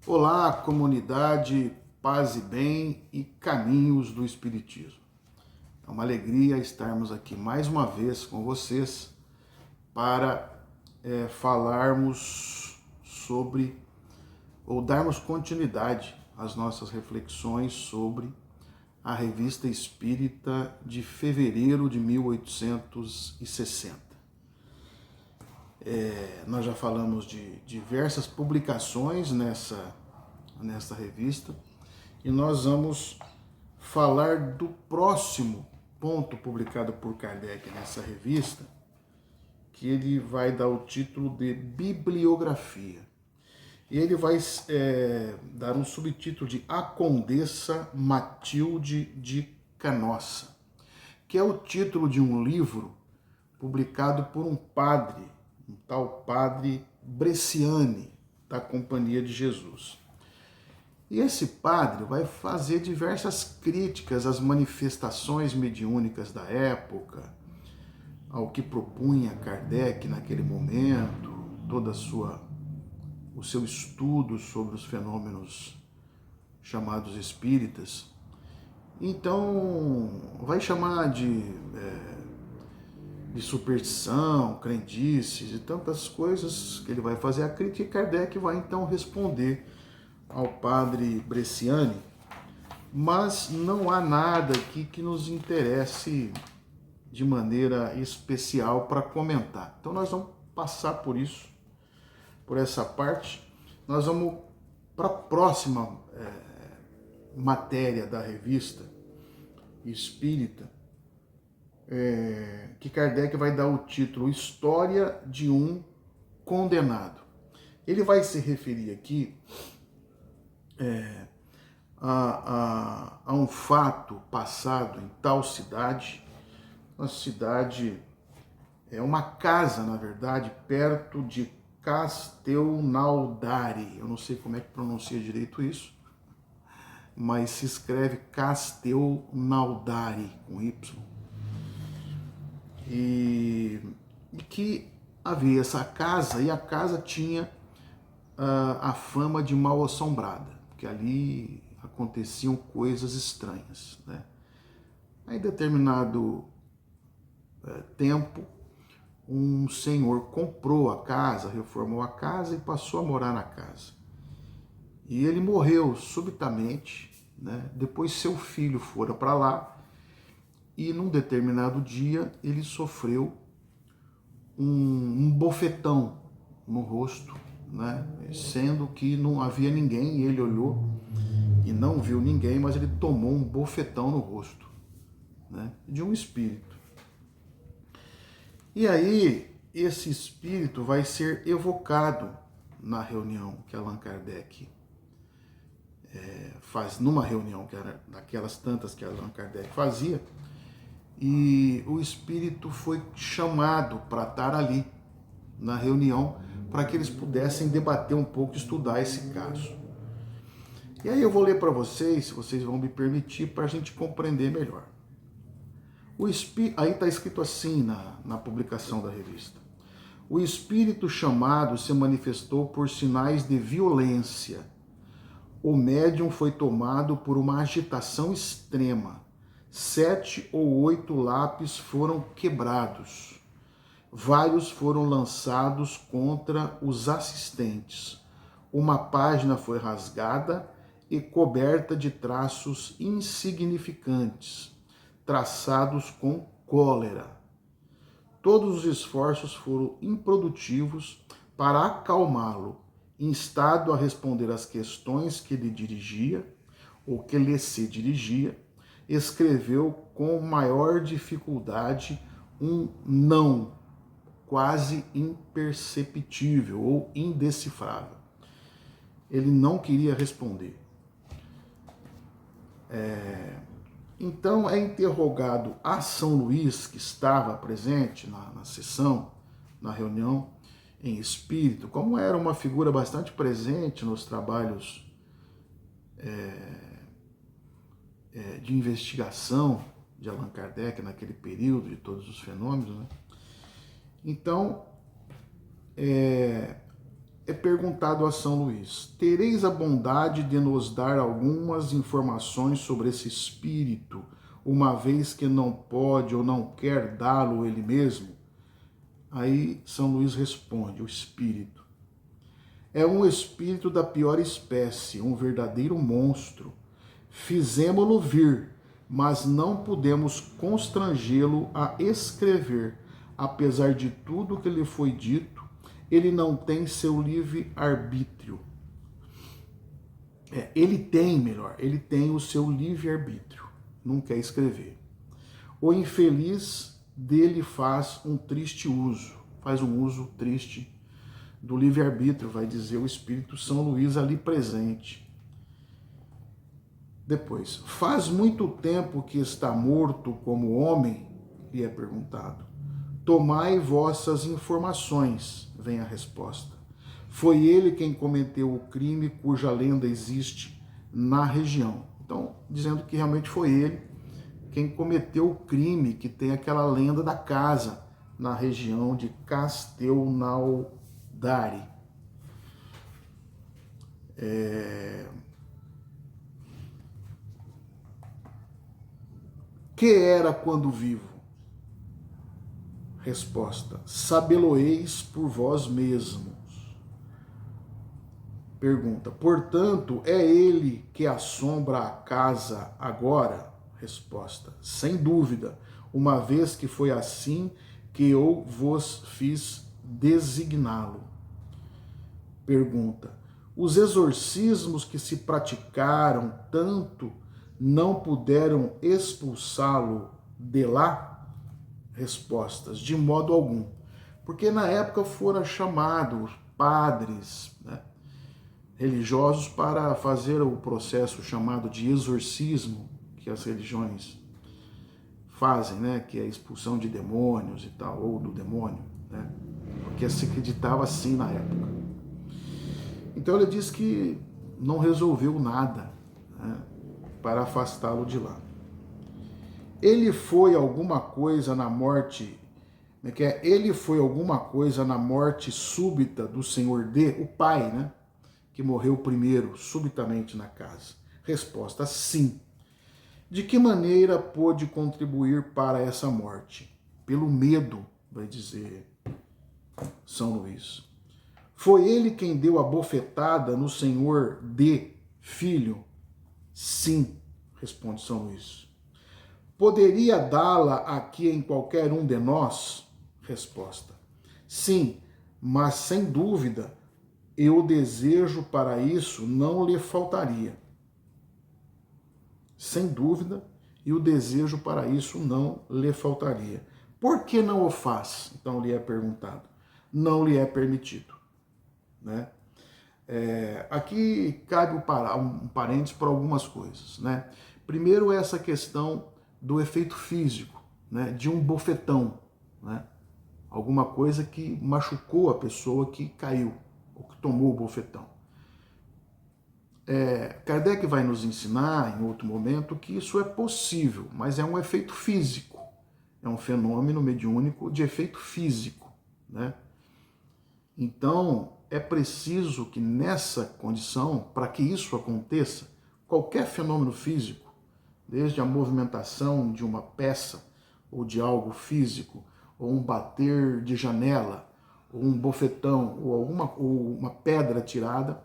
Olá, comunidade, paz e bem e caminhos do Espiritismo. É uma alegria estarmos aqui mais uma vez com vocês para falarmos sobre ou darmos continuidade às nossas reflexões sobre a Revista Espírita de fevereiro de 1860. Nós já falamos de diversas publicações nessa revista e nós vamos falar do próximo ponto publicado por Kardec nessa revista, que ele vai dar o título de Bibliografia. E ele vai dar um subtítulo de A Condessa Matilde de Canossa, que é o título de um livro publicado por um padre, um tal padre Bresciani, da Companhia de Jesus. E esse padre vai fazer diversas críticas às manifestações mediúnicas da época, ao que propunha Kardec naquele momento, o seu estudo sobre os fenômenos chamados espíritas. Então, vai chamar de superstição, crendices e tantas coisas que ele vai fazer a crítica, e Kardec vai então responder ao padre Bresciani, mas não há nada aqui que nos interesse de maneira especial para comentar. Então nós vamos passar por isso, por essa parte. Nós vamos para a próxima matéria da revista Espírita, que Kardec vai dar o título História de um Condenado. Ele vai se referir aqui a um fato passado em tal cidade. Uma cidade, uma casa, na verdade, perto de Castelnaudari. Eu não sei como é que pronuncia direito isso, mas se escreve Castelnaudari, com Y. E que havia essa casa, e a casa tinha a fama de mal assombrada, porque ali aconteciam coisas estranhas, né? Aí, em determinado tempo, um senhor comprou a casa, reformou a casa e passou a morar na casa. E ele morreu subitamente, né? Depois seu filho fora para lá, e num determinado dia ele sofreu um bofetão no rosto, né? Sendo que não havia ninguém, e ele olhou e não viu ninguém, mas ele tomou um bofetão no rosto, né? De um espírito. E aí esse espírito vai ser evocado na reunião que Allan Kardec faz, numa reunião que era daquelas tantas que Allan Kardec fazia, e o espírito foi chamado para estar ali na reunião, para que eles pudessem debater um pouco, estudar esse caso. E aí eu vou ler para vocês, se vocês vão me permitir, para a gente compreender melhor. Aí está escrito assim na publicação da revista. O espírito chamado se manifestou por sinais de violência. O médium foi tomado por uma agitação extrema. 7 ou 8 lápis foram quebrados. Vários foram lançados contra os assistentes. Uma página foi rasgada e coberta de traços insignificantes, traçados com cólera. Todos os esforços foram improdutivos para acalmá-lo, instado a responder às questões que lhe dirigia, ou que lhe se dirigia, escreveu com maior dificuldade um não, quase imperceptível ou indecifrável. Ele não queria responder. Então é interrogado a São Luís, que estava presente na sessão, na reunião em espírito, como era uma figura bastante presente nos trabalhos de investigação de Allan Kardec naquele período, de todos os fenômenos, né? Então, é é perguntado a São Luís: tereis a bondade de nos dar algumas informações sobre esse espírito, uma vez que não pode ou não quer dá-lo ele mesmo? Aí São Luís responde: o espírito é um espírito da pior espécie, um verdadeiro monstro. Fizemo-lo vir, mas não pudemos constrangê-lo a escrever. Apesar de tudo que lhe foi dito, ele não tem seu livre arbítrio. Ele tem o seu livre arbítrio. Não quer escrever. O infeliz dele faz um triste uso, faz um uso triste do livre-arbítrio, vai dizer o Espírito São Luís ali presente. Depois, faz muito tempo que está morto como homem? Lhe é perguntado. Tomai vossas informações, vem a resposta. Foi ele quem cometeu o crime cuja lenda existe na região. Então, dizendo que realmente foi ele quem cometeu o crime, que tem aquela lenda da casa na região de Castelnaudari. Que era quando vivo? Resposta: sabê-lo-eis por vós mesmos. Pergunta: portanto, é ele que assombra a casa agora? Resposta: sem dúvida, uma vez que foi assim que eu vos fiz designá-lo. Pergunta: os exorcismos que se praticaram tanto não puderam expulsá-lo de lá? Respostas: de modo algum, porque na época foram chamados padres, né, religiosos para fazer o processo chamado de exorcismo, que as religiões fazem, né, que é a expulsão de demônios e tal, ou do demônio, né, porque se acreditava assim na época. Então ele diz que não resolveu nada, né, para afastá-lo de lá. Ele foi alguma coisa na morte, ele foi alguma coisa na morte súbita do senhor D, o pai, né, que morreu primeiro, subitamente na casa? Resposta: sim. De que maneira pôde contribuir para essa morte? Pelo medo, vai dizer São Luís. Foi ele quem deu a bofetada no senhor D, filho? Sim, responde São Luís. Poderia dá-la aqui em qualquer um de nós? Resposta: sim, mas sem dúvida, e o desejo para isso não lhe faltaria. Sem dúvida, e o desejo para isso não lhe faltaria. Por que não o faz? Então lhe é perguntado. Não lhe é permitido, né? Aqui cabe um parênteses para algumas coisas, né? Primeiro, essa questão do efeito físico, né? De um bofetão, né? Alguma coisa que machucou a pessoa que caiu, ou que tomou o bofetão. Kardec vai nos ensinar em outro momento que isso é possível, mas é um efeito físico, é um fenômeno mediúnico de efeito físico, né? Então, é preciso que nessa condição, para que isso aconteça, qualquer fenômeno físico, desde a movimentação de uma peça ou de algo físico, ou um bater de janela, ou um bofetão, ou uma pedra tirada,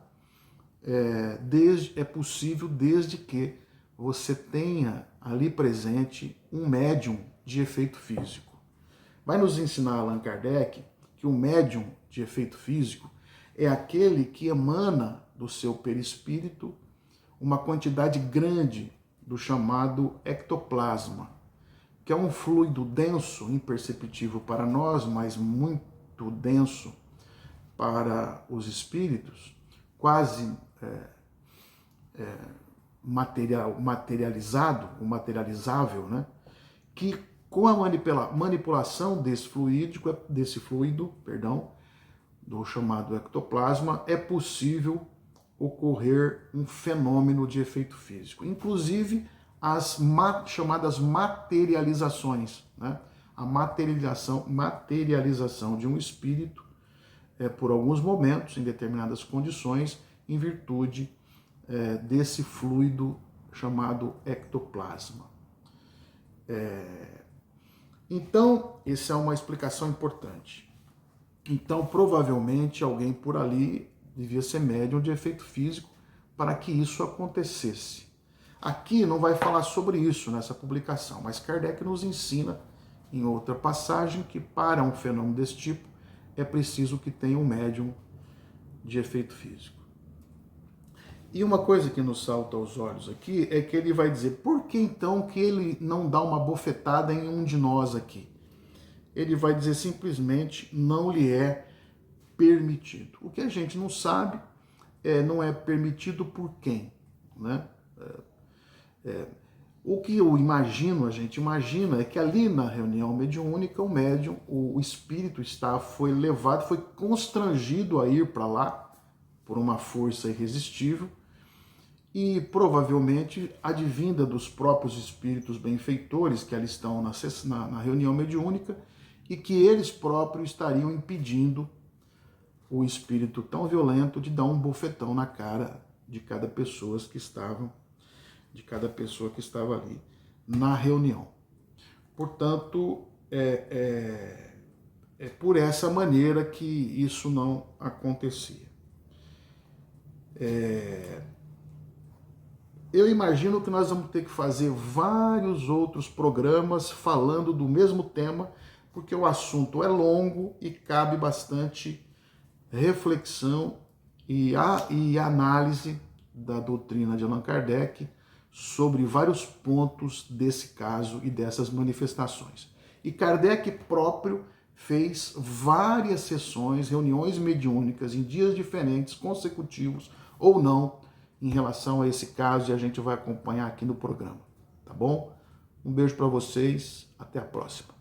é possível desde que você tenha ali presente um médium de efeito físico. Vai nos ensinar Allan Kardec que o médium de efeito físico é aquele que emana do seu perispírito uma quantidade grande do chamado ectoplasma, que é um fluido denso, imperceptível para nós, mas muito denso para os espíritos, quase materializado, ou materializável, né? Que com a manipulação desse fluido, do chamado ectoplasma, é possível ocorrer um fenômeno de efeito físico. Inclusive as chamadas materializações, né? A materialização de um espírito por alguns momentos, em determinadas condições, em virtude desse fluido chamado ectoplasma. Então, essa é uma explicação importante. Então, provavelmente, alguém por ali devia ser médium de efeito físico para que isso acontecesse. Aqui não vai falar sobre isso nessa publicação, mas Kardec nos ensina em outra passagem que para um fenômeno desse tipo é preciso que tenha um médium de efeito físico. E uma coisa que nos salta aos olhos aqui é que ele vai dizer, por que então que ele não dá uma bofetada em um de nós aqui? Ele vai dizer simplesmente, não lhe é permitido. O que a gente não sabe, não é permitido por quem, né? O que eu imagino, a gente imagina, é que ali na reunião mediúnica, o médium, o espírito foi levado, foi constrangido a ir para lá por uma força irresistível e provavelmente advinda dos próprios espíritos benfeitores que ali estão na reunião mediúnica e que eles próprios estariam impedindo o espírito tão violento de dar um bofetão na cara de cada pessoa que estava ali na reunião. Portanto, é por essa maneira que isso não acontecia. Eu imagino que nós vamos ter que fazer vários outros programas falando do mesmo tema, porque o assunto é longo e cabe bastante reflexão e análise da doutrina de Allan Kardec sobre vários pontos desse caso e dessas manifestações. E Kardec próprio fez várias sessões, reuniões mediúnicas em dias diferentes, consecutivos ou não, em relação a esse caso, e a gente vai acompanhar aqui no programa, tá bom? Um beijo para vocês, até a próxima.